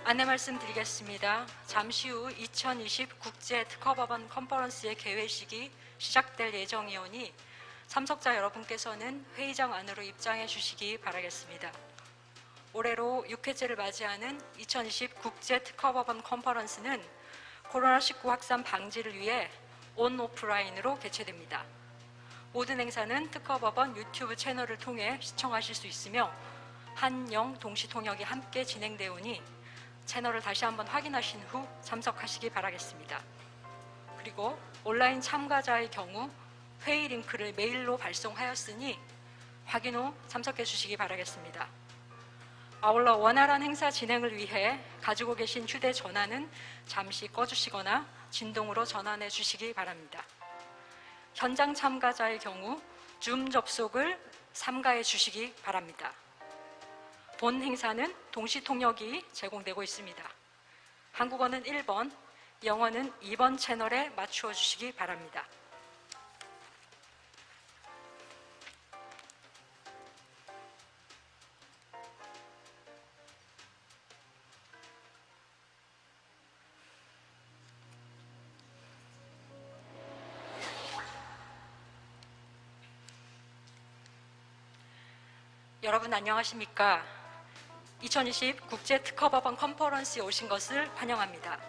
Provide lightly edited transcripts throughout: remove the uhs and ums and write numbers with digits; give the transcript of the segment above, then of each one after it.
안내 말씀드리겠습니다. 잠시 후 2020 국제 특허법원 컨퍼런스의 개회식이 시작될 예정이오니 참석자 여러분께서는 회의장 안으로 입장해 주시기 바라겠습니다. 올해로 6회째를 맞이하는 2020 국제 특허법원 컨퍼런스는 코로나19 확산 방지를 위해 온 오프라인으로 개최됩니다. 모든 행사는 특허법원 유튜브 채널을 통해 시청하실 수 있으며 한영 동시통역이 함께 진행되오니 채널을 다시 한번 확인하신 후 참석하시기 바라겠습니다. 그리고 온라인 참가자의 경우 회의 링크를 메일로 발송하였으니 확인 후 참석해 주시기 바라겠습니다. 아울러 원활한 행사 진행을 위해 가지고 계신 휴대전화는 잠시 꺼주시거나 진동으로 전환해 주시기 바랍니다. 현장 참가자의 경우 줌 접속을 삼가해 주시기 바랍니다. 본 행사는 동시통역이 제공되고 있습니다. 한국어는 1번, 영어는 2번 채널에 맞추어 주시기 바랍니다. 여러분 안녕하십니까? 2020 국제 특허법원 컨퍼런스에 오신 것을 환영합니다.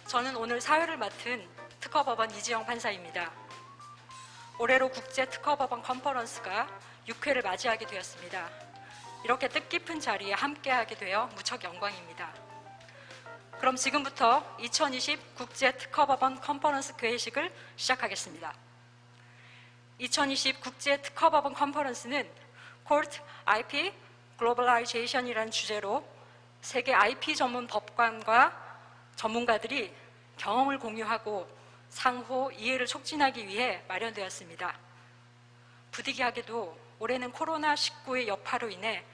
저는 오늘 사회를 맡은 특허법원 이지영 판사입니다. 올해로 국제 특허법원 컨퍼런스가 6회를 맞이하게 되었습니다. 이렇게 뜻깊은 자리에 함께하게 되어 무척 영광입니다. 그럼 지금부터 2020 국제 특허법원 컨퍼런스 개회식을 시작하겠습니다. 2020 국제 특허법원 컨퍼런스는 Court IP 글로벌라이제이션이라는 주제로 세계 IP 전문 법관과 전문가들이 경험을 공유하고 상호 이해를 촉진하기 위해 마련되었습니다. 부득이하게도 올해는 코로나19의 여파로 인해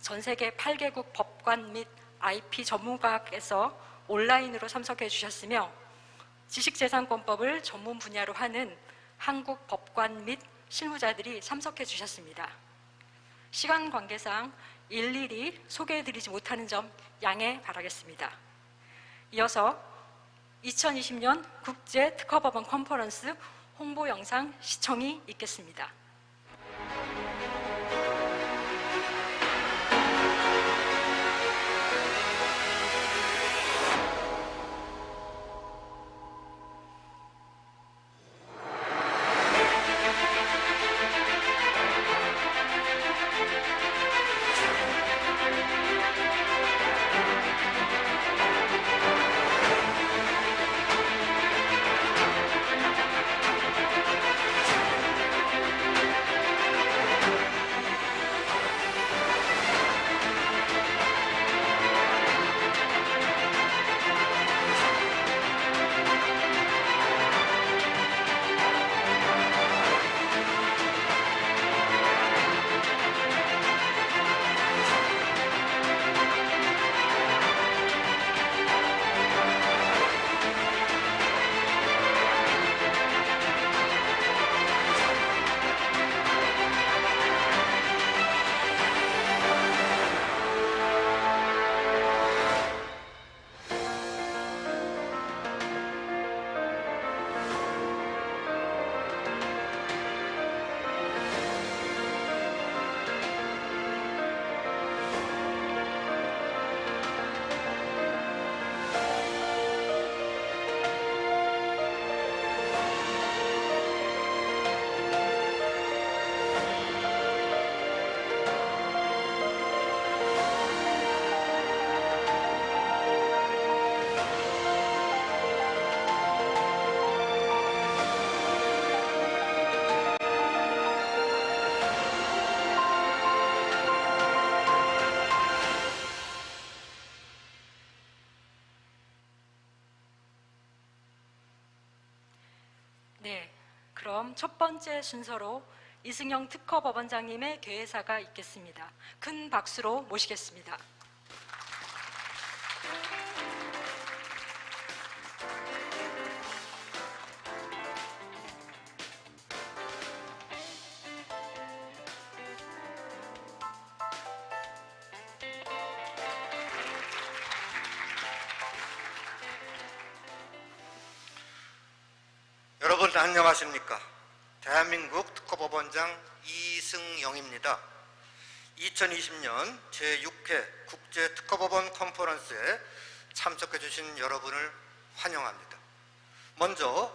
전 세계 8개국 법관 및 IP 전문가께서 온라인으로 참석해 주셨으며 지식재산권법을 전문 분야로 하는 한국 법관 및 실무자들이 참석해 주셨습니다. 시간 관계상 일일이 소개해드리지 못하는 점 양해 바라겠습니다. 이어서 2020년 국제 특허법원 컨퍼런스 홍보 영상 시청이 있겠습니다. 네, 그럼 첫 번째 순서로 이승영 특허법원장님의 개회사가 있겠습니다. 큰 박수로 모시겠습니다. 여러분 안녕하십니까? 대한민국 특허법원장 이승영입니다. 2020년 제6회 국제특허법원 컨퍼런스에 참석해 주신 여러분을 환영합니다. 먼저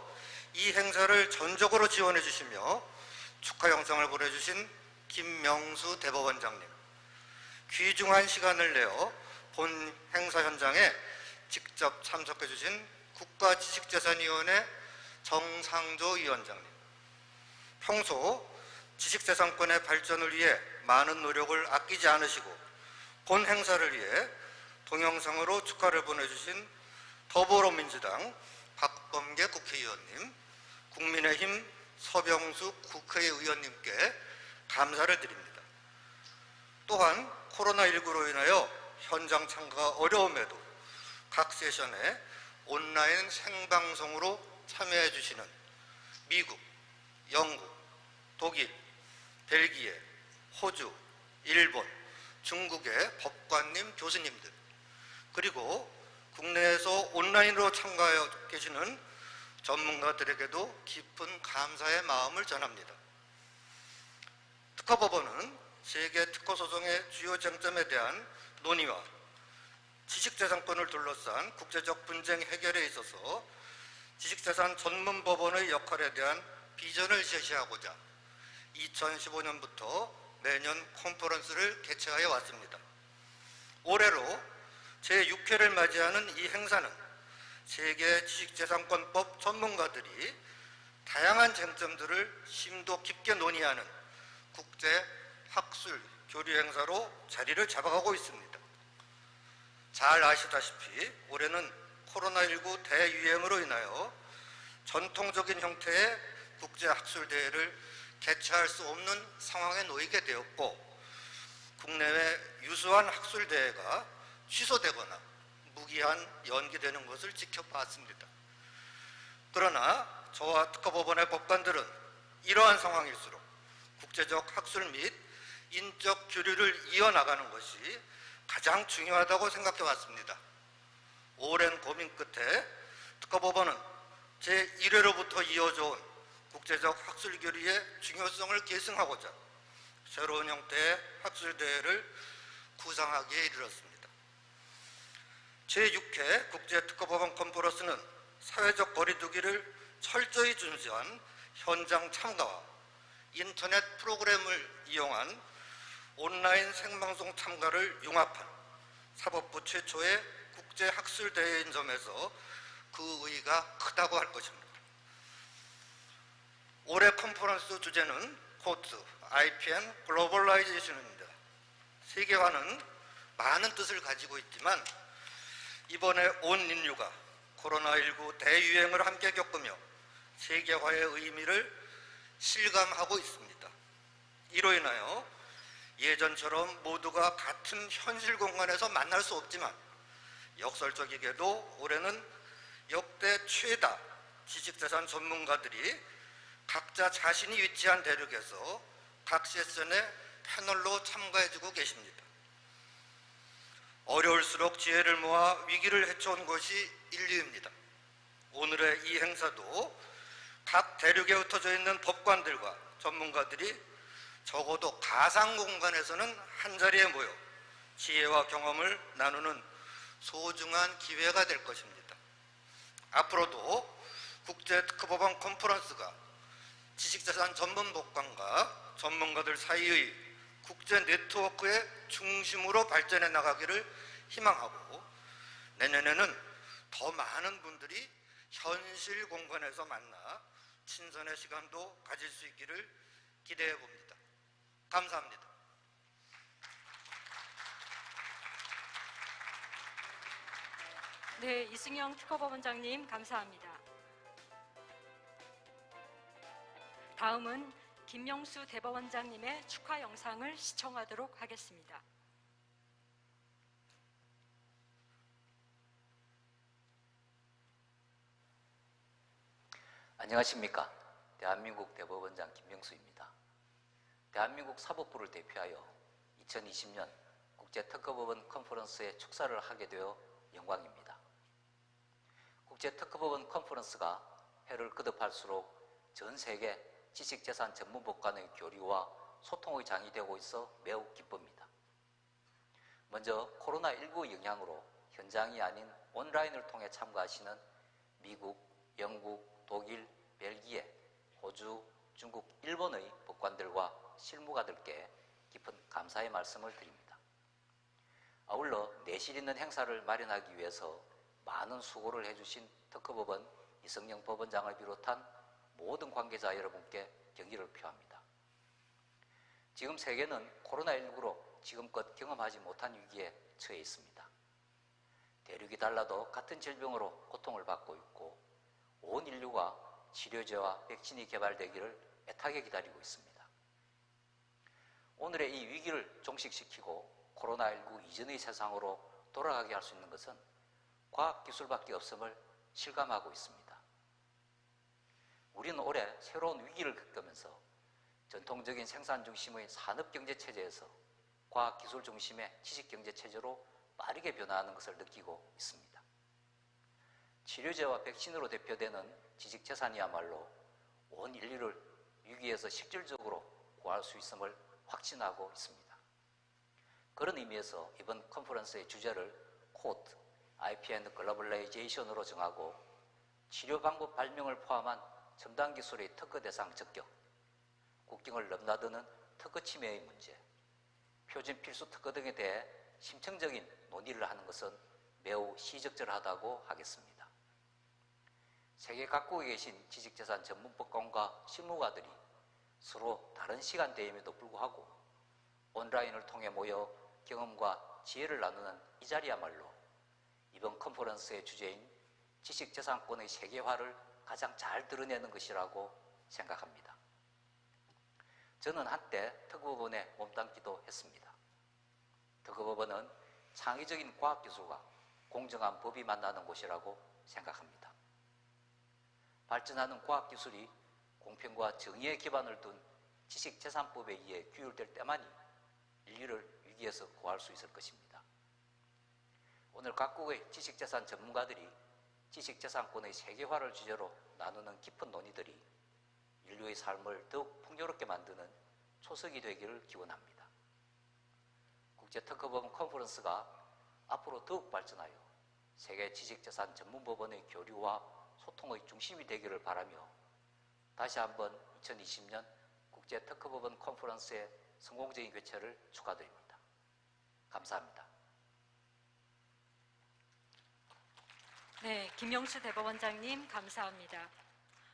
이 행사를 전적으로 지원해 주시며 축하 영상을 보내주신 김명수 대법원장님, 귀중한 시간을 내어 본 행사 현장에 직접 참석해 주신 국가지식재산위원회 정상조 위원장님, 평소 지식재산권의 발전을 위해 많은 노력을 아끼지 않으시고 본 행사를 위해 동영상으로 축하를 보내주신 더불어민주당 박범계 국회의원님, 국민의힘 서병수 국회의원님께 감사를 드립니다. 또한 코로나19로 인하여 현장 참가가 어려움에도 각 세션에 온라인 생방송으로 참여해 주시는 미국, 영국, 독일, 벨기에, 호주, 일본, 중국의 법관님, 교수님들, 그리고 국내에서 온라인으로 참가하여 계시는 전문가들에게도 깊은 감사의 마음을 전합니다. 특허법원은 세계 특허소송의 주요 쟁점에 대한 논의와 지식재산권을 둘러싼 국제적 분쟁 해결에 있어서 지식재산 전문법원의 역할에 대한 비전을 제시하고자 2015년부터 매년 컨퍼런스를 개최하여 왔습니다. 올해로 제6회를 맞이하는 이 행사는 세계 지식재산권법 전문가들이 다양한 쟁점들을 심도 깊게 논의하는 국제 학술 교류 행사로 자리를 잡아가고 있습니다. 잘 아시다시피 올해는 코로나19 대유행으로 인하여 전통적인 형태의 국제학술대회를 개최할 수 없는 상황에 놓이게 되었고, 국내외 유수한 학술대회가 취소되거나 무기한 연기되는 것을 지켜봤습니다. 그러나 저와 특허법원의 법관들은 이러한 상황일수록 국제적 학술 및 인적 교류를 이어나가는 것이 가장 중요하다고 생각해 왔습니다. 오랜 고민 끝에 특허법원은 제1회로부터 이어져 온 국제적 학술 교류의 중요성을 계승하고자 새로운 형태의 학술대회를 구상하기에 이르렀습니다. 제6회 국제특허법원 컨퍼런스는 사회적 거리두기를 철저히 준수한 현장 참가와 인터넷 프로그램을 이용한 온라인 생방송 참가를 융합한 사법부 최초의 국제학술대회인 점에서 그 의의가 크다고 할 것입니다. 올해 컨퍼런스 주제는 코트 IPN 글로벌라이제이션입니다. 세계화는 많은 뜻을 가지고 있지만 이번에 온 인류가 코로나19 대유행을 함께 겪으며 세계화의 의미를 실감하고 있습니다. 이로 인하여 예전처럼 모두가 같은 현실 공간에서 만날 수 없지만 역설적이게도 올해는 역대 최다 지식재산 전문가들이 각자 자신이 위치한 대륙에서 각 세션에 패널로 참가해주고 계십니다. 어려울수록 지혜를 모아 위기를 헤쳐온 것이 인류입니다. 오늘의 이 행사도 각 대륙에 흩어져 있는 법관들과 전문가들이 적어도 가상 공간에서는 한자리에 모여 지혜와 경험을 나누는 소중한 기회가 될 것입니다. 앞으로도 국제특허법원 컨퍼런스가 지식재산 전문 법관과 전문가들 사이의 국제 네트워크의 중심으로 발전해 나가기를 희망하고, 내년에는 더 많은 분들이 현실 공간에서 만나 친선의 시간도 가질 수 있기를 기대해 봅니다. 감사합니다. 네, 이승영 특허법원장님 감사합니다. 다음은 김명수 대법원장님의 축하 영상을 시청하도록 하겠습니다. 안녕하십니까. 대한민국 대법원장 김명수입니다. 대한민국 사법부를 대표하여 2020년 국제특허법원 컨퍼런스에 축사를 하게 되어 영광입니다. 국제특허법원 컨퍼런스가 해를 거듭할수록 전 세계 지식재산 전문법 간의 교류와 소통의 장이 되고 있어 매우 기쁩니다. 먼저 코로나19 영향으로 현장이 아닌 온라인을 통해 참가하시는 미국, 영국, 독일, 벨기에, 호주, 중국, 일본의 법관들과 실무가들께 깊은 감사의 말씀을 드립니다. 아울러 내실 있는 행사를 마련하기 위해서 많은 수고를 해주신 특허법원 이성영 법원장을 비롯한 모든 관계자 여러분께 경의를 표합니다. 지금 세계는 코로나19로 지금껏 경험하지 못한 위기에 처해 있습니다. 대륙이 달라도 같은 질병으로 고통을 받고 있고 온 인류가 치료제와 백신이 개발되기를 애타게 기다리고 있습니다. 오늘의 이 위기를 종식시키고 코로나19 이전의 세상으로 돌아가게 할 수 있는 것은 과학기술밖에 없음을 실감하고 있습니다. 우리는 올해 새로운 위기를 겪으면서 전통적인 생산 중심의 산업경제체제에서 과학기술 중심의 지식경제체제로 빠르게 변화하는 것을 느끼고 있습니다. 치료제와 백신으로 대표되는 지식재산이야말로 온 인류를 위기에서 실질적으로 구할 수 있음을 확신하고 있습니다. 그런 의미에서 이번 컨퍼런스의 주제를 코트, IP 앤 글로벌라이제이션으로 정하고 치료 방법 발명을 포함한 첨단 기술의 특허 대상 적격, 국경을 넘나드는 특허 침해의 문제, 표준 필수 특허 등에 대해 심층적인 논의를 하는 것은 매우 시적절하다고 하겠습니다. 세계 각국에 계신 지식재산 전문법관과 실무가들이 서로 다른 시간대임에도 불구하고 온라인을 통해 모여 경험과 지혜를 나누는 이 자리야말로 이번 컨퍼런스의 주제인 지식재산권의 세계화를 가장 잘 드러내는 것이라고 생각합니다. 저는 한때 특허법원에 몸담기도 했습니다. 특허법원은 창의적인 과학기술과 공정한 법이 만나는 곳이라고 생각합니다. 발전하는 과학기술이 공평과 정의에 기반을 둔 지식재산법에 의해 규율될 때만이 인류를 위기에서 구할 수 있을 것입니다. 오늘 각국의 지식재산 전문가들이 지식재산권의 세계화를 주제로 나누는 깊은 논의들이 인류의 삶을 더욱 풍요롭게 만드는 초석이 되기를 기원합니다. 국제특허법원 컨퍼런스가 앞으로 더욱 발전하여 세계 지식재산 전문법원의 교류와 소통의 중심이 되기를 바라며 다시 한번 2020년 국제특허법원 컨퍼런스의 성공적인 개최를 축하드립니다. 감사합니다. 네, 김영수 대법원장님 감사합니다.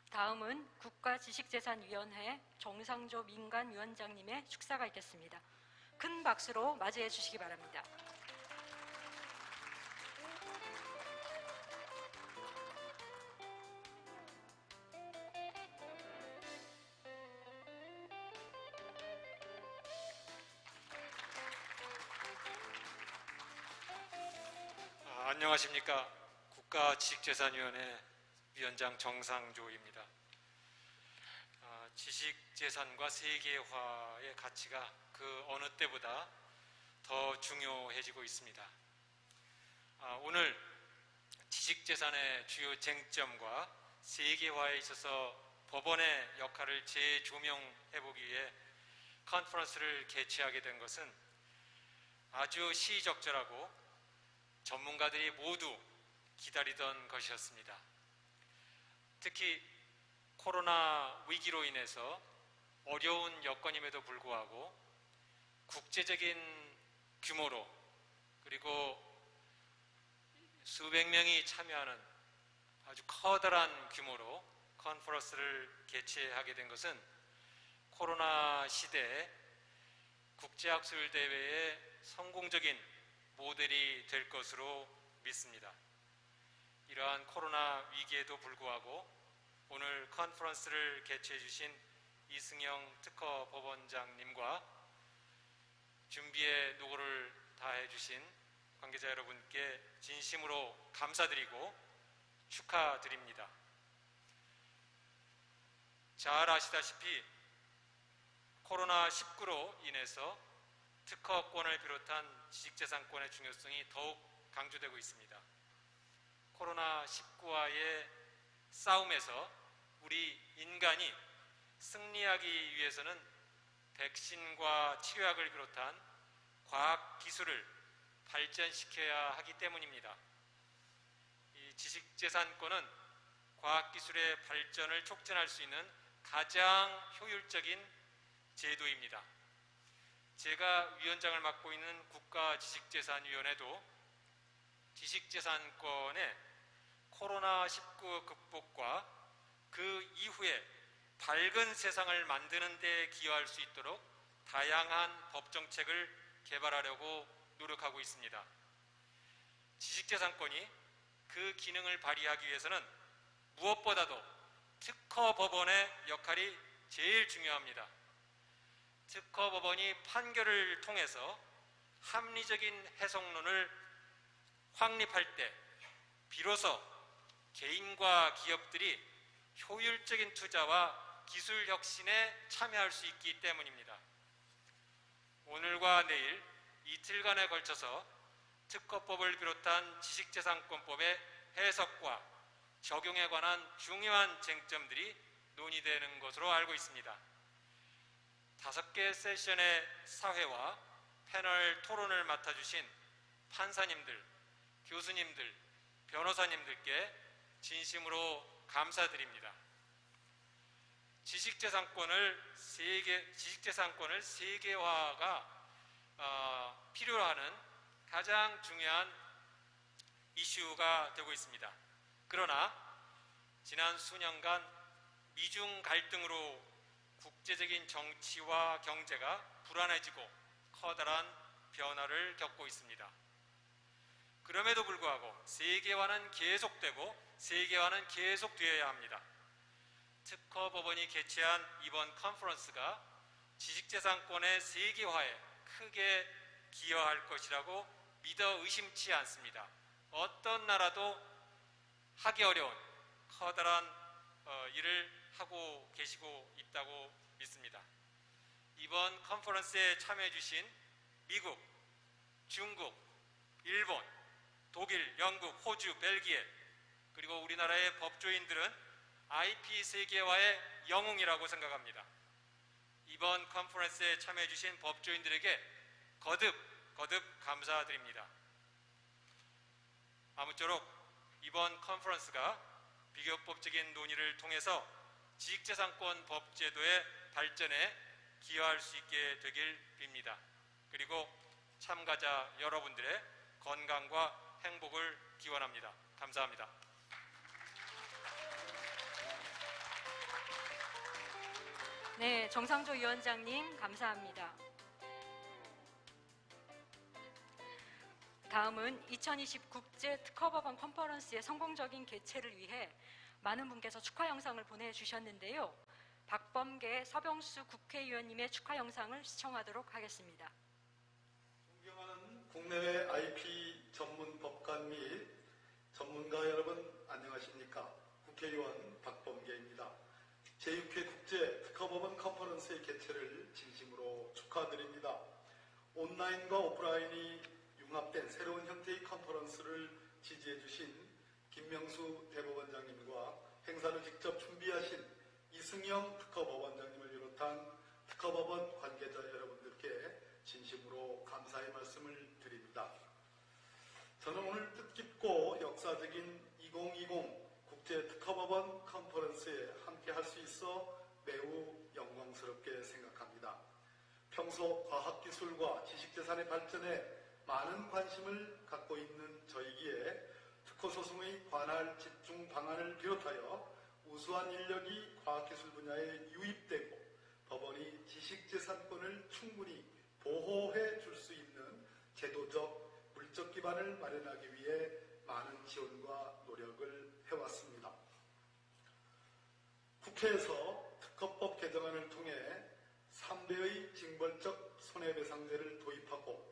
다음은 국가지식재산위원회 정상조 민간위원장님의 축사가 있겠습니다. 큰 박수로 맞이해 주시기 바랍니다. 안녕하십니까. 국가지식재산위원회 위원장 정상조입니다. 지식재산과 세계화의 가치가 그 어느 때보다 더 중요해지고 있습니다. 오늘 지식재산의 주요 쟁점과 세계화에 있어서 법원의 역할을 재조명해보기 위해 컨퍼런스를 개최하게 된 것은 아주 시의적절하고 전문가들이 모두 기다리던 것이었습니다. 특히 코로나 위기로 인해서 어려운 여건임에도 불구하고 국제적인 규모로 그리고 수백 명이 참여하는 아주 커다란 규모로 컨퍼런스를 개최하게 된 것은 코로나 시대에 국제학술대회의 성공적인 모델이 될 것으로 믿습니다. 이러한 코로나 위기에도 불구하고 오늘 컨퍼런스를 개최해 주신 이승영 특허법원장님과 준비에 노고를 다해 주신 관계자 여러분께 진심으로 감사드리고 축하드립니다. 잘 아시다시피 코로나19로 인해서 특허권을 비롯한 지식재산권의 중요성이 더욱 강조되고 있습니다. 코로나19와의 싸움에서 우리 인간이 승리하기 위해서는 백신과 치료약을 비롯한 과학 기술을 발전시켜야 하기 때문입니다. 이 지식재산권은 과학기술의 발전을 촉진할 수 있는 가장 효율적인 제도입니다. 제가 위원장을 맡고 있는 국가지식재산위원회도 지식재산권의 코로나19 극복과 그 이후에 밝은 세상을 만드는 데 기여할 수 있도록 다양한 법정책을 개발하려고 노력하고 있습니다. 지식재산권이 그 기능을 발휘하기 위해서는 무엇보다도 특허법원의 역할이 제일 중요합니다. 특허법원이 판결을 통해서 합리적인 해석론을 확립할 때 비로소 개인과 기업들이 효율적인 투자와 기술 혁신에 참여할 수 있기 때문입니다. 오늘과 내일 이틀간에 걸쳐서 특허법을 비롯한 지식재산권법의 해석과 적용에 관한 중요한 쟁점들이 논의되는 것으로 알고 있습니다. 5개 세션의 사회와 패널 토론을 맡아주신 판사님들, 교수님들, 변호사님들께 진심으로 감사드립니다. 지식재산권을 세계화가 필요로 하는 가장 중요한 이슈가 되고 있습니다. 그러나 지난 수년간 미중 갈등으로 국제적인 정치와 경제가 불안해지고 커다란 변화를 겪고 있습니다. 그럼에도 불구하고 세계화는 계속되고 세계화는 계속되어야 합니다. 특허법원이 개최한 이번 컨퍼런스가 지식재산권의 세계화에 크게 기여할 것이라고 믿어 의심치 않습니다. 어떤 나라도 하기 어려운 커다란 일을 하고 계시고 있다고 믿습니다. 이번 컨퍼런스에 참여해 주신 미국, 중국, 일본, 독일, 영국, 호주, 벨기에 그리고 우리나라의 법조인들은 IP 세계화의 영웅이라고 생각합니다. 이번 컨퍼런스에 참여해 주신 법조인들에게 거듭 감사드립니다. 아무쪼록 이번 컨퍼런스가 비교법적인 논의를 통해서 지식재산권 법제도의 발전에 기여할 수 있게 되길 빕니다. 그리고 참가자 여러분들의 건강과 행복을 기원합니다. 감사합니다. 네, 정상조 위원장님 감사합니다. 다음은 2020 국제 특허법원 컨퍼런스의 성공적인 개최를 위해 많은 분께서 축하 영상을 보내주셨는데요. 박범계 서병수 국회의원님의 축하 영상을 시청하도록 하겠습니다. 존경하는 국내외 IP 전문 법관 및 전문가 여러분 안녕하십니까? 국회의원 박범계입니다. 제6회 국제 특허법원 컨퍼런스의 개최를 진심으로 축하드립니다. 온라인과 오프라인이 융합된 새로운 형태의 컨퍼런스를 지지해 주신 김명수 대법원장님과 행사를 직접 준비하신 이승영 특허법원장님을 비롯한 특허법원 관계자 여러분들께 진심으로 감사의 말씀을 드립니다. 저는 오늘 뜻깊고 역사적인 2020 국제 특허법원 컨퍼런스에 함께 할 수 있어 매우 영광스럽게 생각합니다. 평소 과학기술과 지식재산의 발전에 많은 관심을 갖고 있는 저희기에 특허소송의 관할 집중 방안을 비롯하여 우수한 인력이 과학기술 분야에 유입되고 법원이 지식재산권을 충분히 보호해 줄 수 있는 제도적, 물적 기반을 마련하기 위해 많은 지원과 노력을 해왔습니다. 국회에서 특허법 개정안을 통해 3대의 징벌적 손해배상제를 도입하고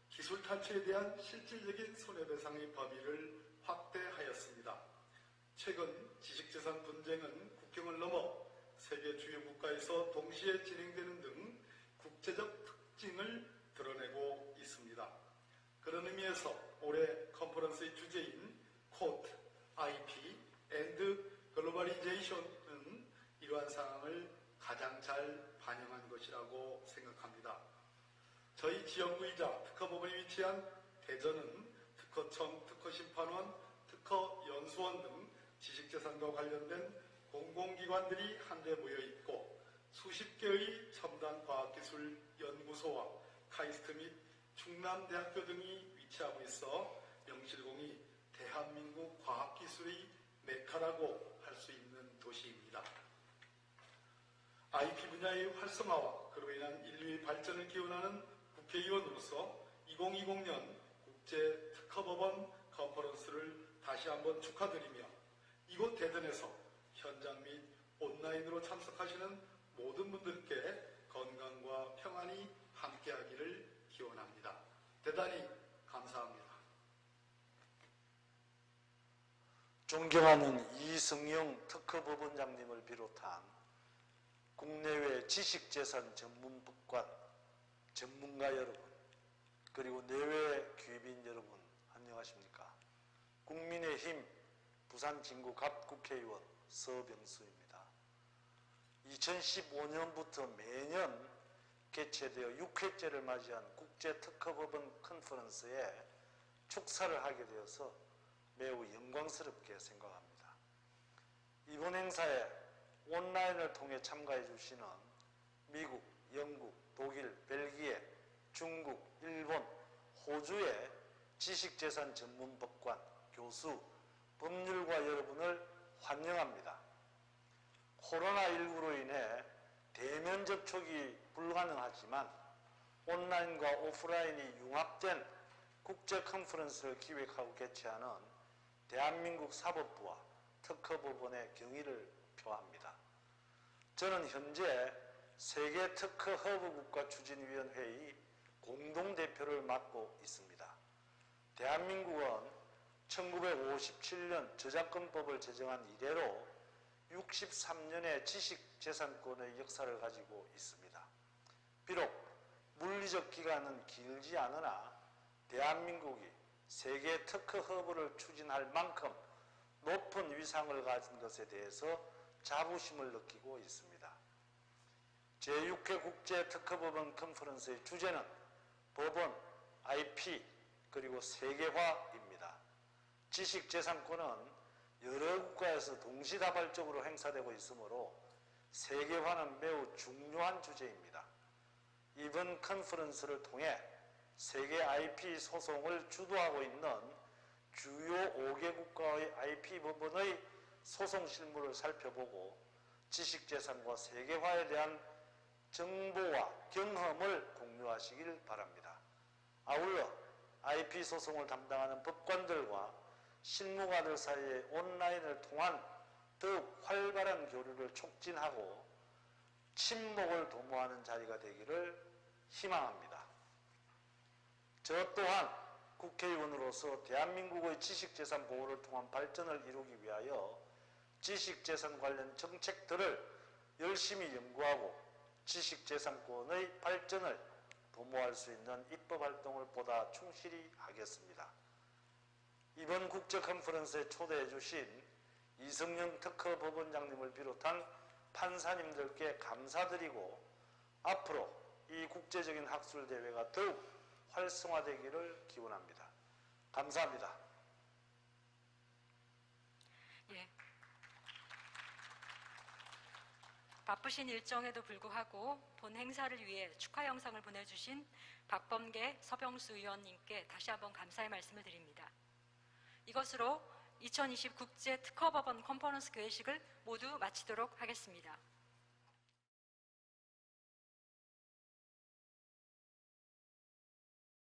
기술 탈취에 대한 실질적인 손해배상의 범위를 확대하였습니다. 최근 지식재산 분쟁은 국경을 넘어 세계 주요 국가에서 동시에 진행되는 등 국제적 특징을 드러내고 있습니다. 그런 의미에서 올해 컨퍼런스의 주제인 코드, IP, and 글로벌리제이션은 저희 지역구이자 특허법원이 위치한 대전은 특허청, 특허심판원, 특허연수원 등 지식재산과 관련된 공공기관들이 한데 모여 있고 수십 개의 첨단 과학기술 연구소와 카이스트 및 충남대학교 등이 위치하고 있어 명실공히 대한민국 과학기술의 메카라고 할 수 있는 도시입니다. IP 분야의 활성화와 그로 인한 인류의 발전을 기원하는 국회의원으로서 2020년 국제특허법원 컨퍼런스를 다시 한번 축하드리며 이곳 대전에서 현장 및 온라인으로 참석하시는 모든 분들께 건강과 평안이 함께하기를 기원합니다. 대단히 감사합니다. 존경하는 이승용 특허법원장님을 비롯한 국내외 지식재산 전문법관, 전문가 여러분, 그리고 내외 귀빈 여러분, 안녕하십니까? 국민의힘 부산진구 갑국회의원 서병수입니다. 2015년부터 매년 개최되어 6회째를 맞이한 국제특허법원 컨퍼런스에 축사를 하게 되어서 매우 영광스럽게 생각합니다. 이번 행사에 온라인을 통해 참가해 주시는 미국, 영국, 독일, 벨기에, 중국, 일본, 호주의 지식재산 전문법관, 교수, 법률가 여러분을 환영합니다. 코로나19로 인해 대면 접촉이 불가능하지만 온라인과 오프라인이 융합된 국제 컨퍼런스를 기획하고 개최하는 대한민국 사법부와 특허법원의 경의를 표합니다. 저는 현재 세계 특허 허브 국가 추진위원회의 공동대표를 맡고 있습니다. 대한민국은 1957년 저작권법을 제정한 이래로 63년의 지식재산권의 역사를 가지고 있습니다. 비록 물리적 기간은 길지 않으나 대한민국이 세계 특허 허브를 추진할 만큼 높은 위상을 가진 것에 대해서 자부심을 느끼고 있습니다. 제6회 국제특허법원 컨퍼런스의 주제는 법원, IP, 그리고 세계화입니다. 지식재산권은 여러 국가에서 동시다발적으로 행사되고 있으므로 세계화는 매우 중요한 주제입니다. 이번 컨퍼런스를 통해 세계 IP 소송을 주도하고 있는 주요 5개 국가의 IP 법원의 소송 실무를 살펴보고 지식재산과 세계화에 대한 정보와 경험을 공유하시길 바랍니다. 아울러 IP 소송을 담당하는 법관들과 실무가들 사이의 온라인을 통한 더욱 활발한 교류를 촉진하고 친목을 도모하는 자리가 되기를 희망합니다. 저 또한 국회의원으로서 대한민국의 지식재산 보호를 통한 발전을 이루기 위하여 지식재산 관련 정책들을 열심히 연구하고 지식재산권의 발전을 도모할 수 있는 입법활동을 보다 충실히 하겠습니다. 이번 국제컨퍼런스에 초대해 주신 이승용 특허법원장님을 비롯한 판사님들께 감사드리고 앞으로 이 국제적인 학술대회가 더욱 활성화되기를 기원합니다. 감사합니다. 예. 바쁘신 일정에도 불구하고 본 행사를 위해 축하 영상을 보내주신 박범계 서병수 의원님께 다시 한번 감사의 말씀을 드립니다. 이것으로 2020 국제 특허법원 컨퍼런스 개회식을 모두 마치도록 하겠습니다.